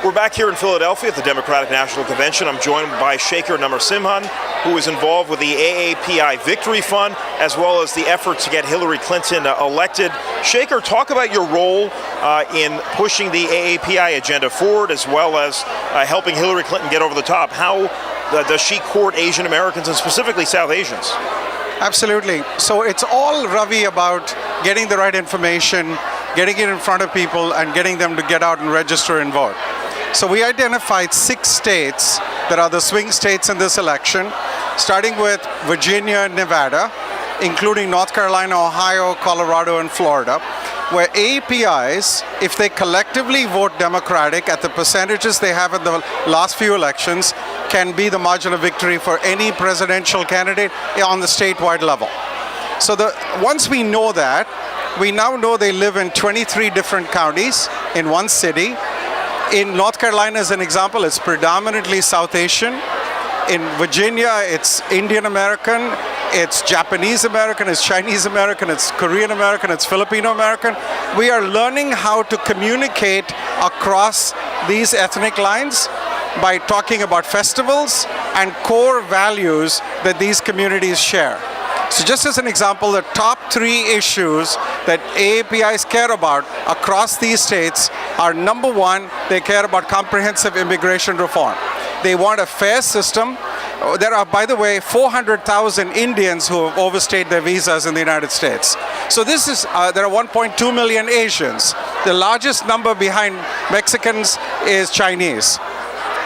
We're back here in Philadelphia at the Democratic National Convention. I'm joined by Shekar Narasimhan, who is involved with the AAPI Victory Fund, as well as the effort to get Hillary Clinton elected. Shekar, talk about your role in pushing the AAPI agenda forward, as well as helping Hillary Clinton get over the top. How does she court Asian Americans, and specifically South Asians? Absolutely. So it's all, Ravi, about getting the right information, getting it in front of people, and getting them to get out and register and vote. So we identified 6 states that are the swing states in this election, starting with Virginia and Nevada, including North Carolina, Ohio, Colorado, and Florida, where APIs, if they collectively vote Democratic at the percentages they have in the last few elections, can be the margin of victory for any presidential candidate on the statewide level. So once we know that, we now know they live in 23 different counties in one city. In North Carolina, as an example, it's predominantly South Asian. In Virginia, it's Indian American, it's Japanese American, it's Chinese American, it's Korean American, it's Filipino American. We are learning how to communicate across these ethnic lines by talking about festivals and core values that these communities share. So just as an example, the top 3 issues that AAPIs care about across these states are, number 1, they care about comprehensive immigration reform. They want a fair system. There are, by the way, 400,000 Indians who have overstayed their visas in the United States. So this is, there are 1.2 million Asians. The largest number behind Mexicans is Chinese.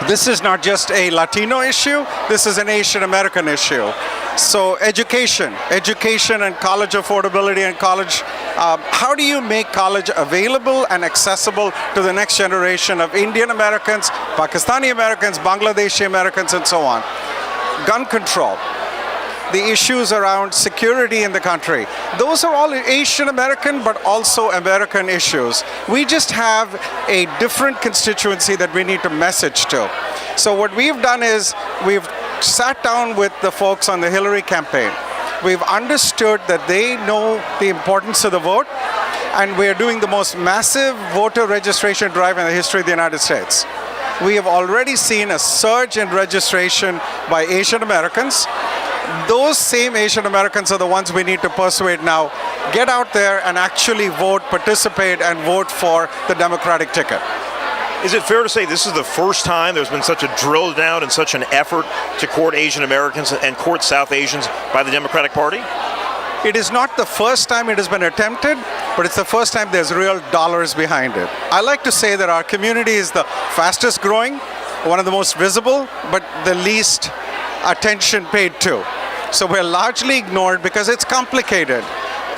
This is not just a Latino issue, this is an Asian American issue. So education and college affordability and college, how do you make college available and accessible to the next generation of Indian Americans, Pakistani Americans, Bangladeshi Americans, and so on. Gun control, the issues around security in the country. Those are all Asian American, but also American issues. We just have a different constituency that we need to message to. So what we've done is we've sat down with the folks on the Hillary campaign. We've understood that they know the importance of the vote, and we're doing the most massive voter registration drive in the history of the United States. We have already seen a surge in registration by Asian Americans. Those same Asian Americans are the ones we need to persuade now. Get out there and actually vote, participate, and vote for the Democratic ticket. Is it fair to say this is the first time there's been such a drill down and such an effort to court Asian Americans and court South Asians by the Democratic Party? It is not the first time it has been attempted, but it's the first time there's real dollars behind it. I like to say that our community is the fastest growing, one of the most visible, but the least attention paid to. So we're largely ignored because it's complicated.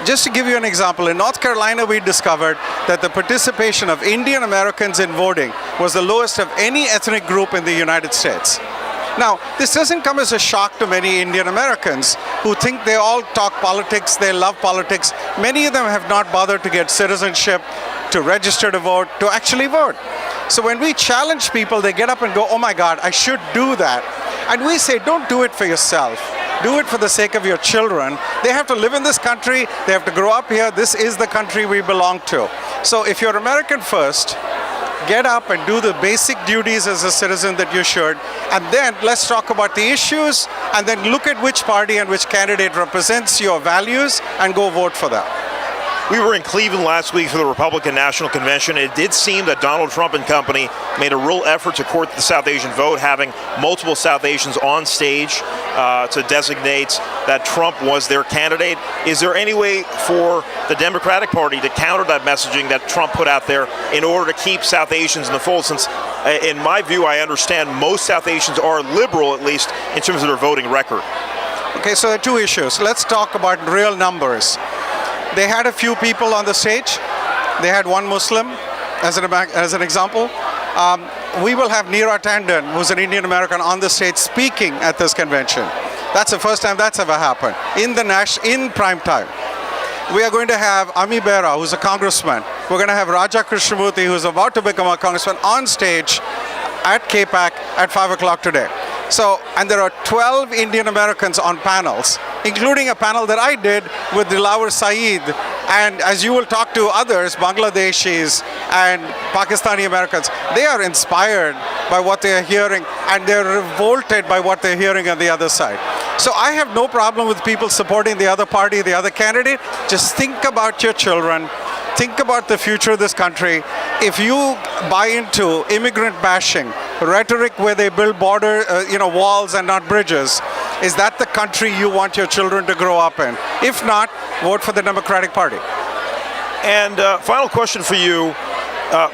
Just to give you an example, in North Carolina, we discovered that the participation of Indian Americans in voting was the lowest of any ethnic group in the United States. Now, this doesn't come as a shock to many Indian Americans who think they all talk politics, they love politics. Many of them have not bothered to get citizenship, to register to vote, to actually vote. So when we challenge people, they get up and go, oh my God, I should do that. And we say, don't do it for yourself. Do it for the sake of your children. They have to live in this country. They have to grow up here. This is the country we belong to. So if you're American first, get up and do the basic duties as a citizen that you should. And then let's talk about the issues, and then look at which party and which candidate represents your values and go vote for them. We were in Cleveland last week for the Republican National Convention. It did seem that Donald Trump and company made a real effort to court the South Asian vote, having multiple South Asians on stage to designate that Trump was their candidate. Is there any way for the Democratic Party to counter that messaging that Trump put out there in order to keep South Asians in the fold? Since, in my view, I understand most South Asians are liberal, at least in terms of their voting record. Okay, so there are 2 issues. Let's talk about real numbers. They had a few people on the stage. They had 1 Muslim as an example. We will have Neera Tandon, who's an Indian American, on the stage speaking at this convention. That's the first time that's ever happened in prime time. We are going to have Ami Bera, who's a congressman. We're going to have Raja Krishnamurthy, who's about to become a congressman, on stage at KPAC at 5 o'clock today. So, and there are 12 Indian Americans on panels, including a panel that I did with Dilawar Saeed And as you will talk to others, Bangladeshis and Pakistani Americans, they are inspired by what they are hearing and they're revolted by what they're hearing on the other side. So I have no problem with people supporting the other party, the other candidate. Just think about your children. Think about the future of this country. If you buy into immigrant bashing, rhetoric where they build border, walls and not bridges, is that the country you want your children to grow up in? If not, vote for the Democratic Party. And final question for you.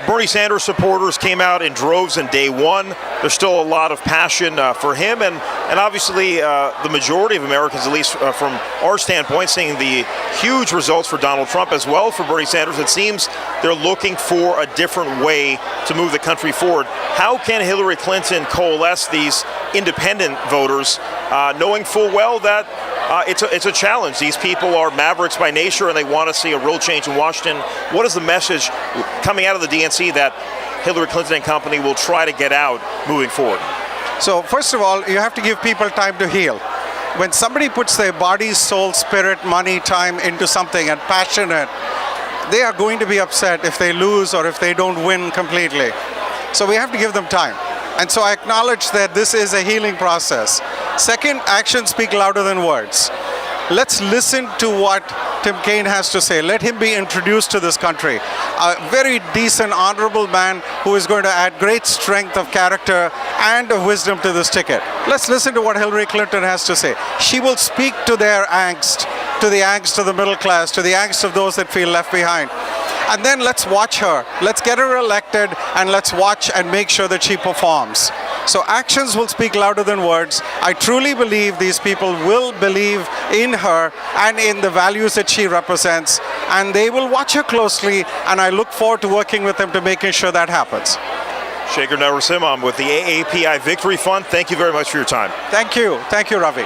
Bernie Sanders supporters came out in droves in day one. There's still a lot of passion for him, and obviously the majority of Americans, at least from our standpoint, seeing the huge results for Donald Trump as well for Bernie Sanders. It seems they're looking for a different way to move the country forward. How can Hillary Clinton coalesce these independent voters, knowing full well that it's a challenge? These people are mavericks by nature, and they want to see a real change in Washington. What is the message coming out of the DNC that Hillary Clinton and company will try to get out moving forward? So first of all, you have to give people time to heal. When somebody puts their body, soul, spirit, money, time into something and passionate, they are going to be upset if they lose or if they don't win completely. So we have to give them time. And so I acknowledge that this is a healing process. Second, actions speak louder than words. Let's listen to what Tim Kaine has to say. Let him be introduced to this country. A very decent, honorable man who is going to add great strength of character and of wisdom to this ticket. Let's listen to what Hillary Clinton has to say. She will speak to their angst, to the angst of the middle class, to the angst of those that feel left behind. And then let's watch her. Let's get her elected and let's watch and make sure that she performs. So actions will speak louder than words. I truly believe these people will believe in her and in the values that she represents, and they will watch her closely, and I look forward to working with them to making sure that happens. Shekar Narasimhan with the AAPI Victory Fund, thank you very much for your time. Thank you. Thank you, Ravi.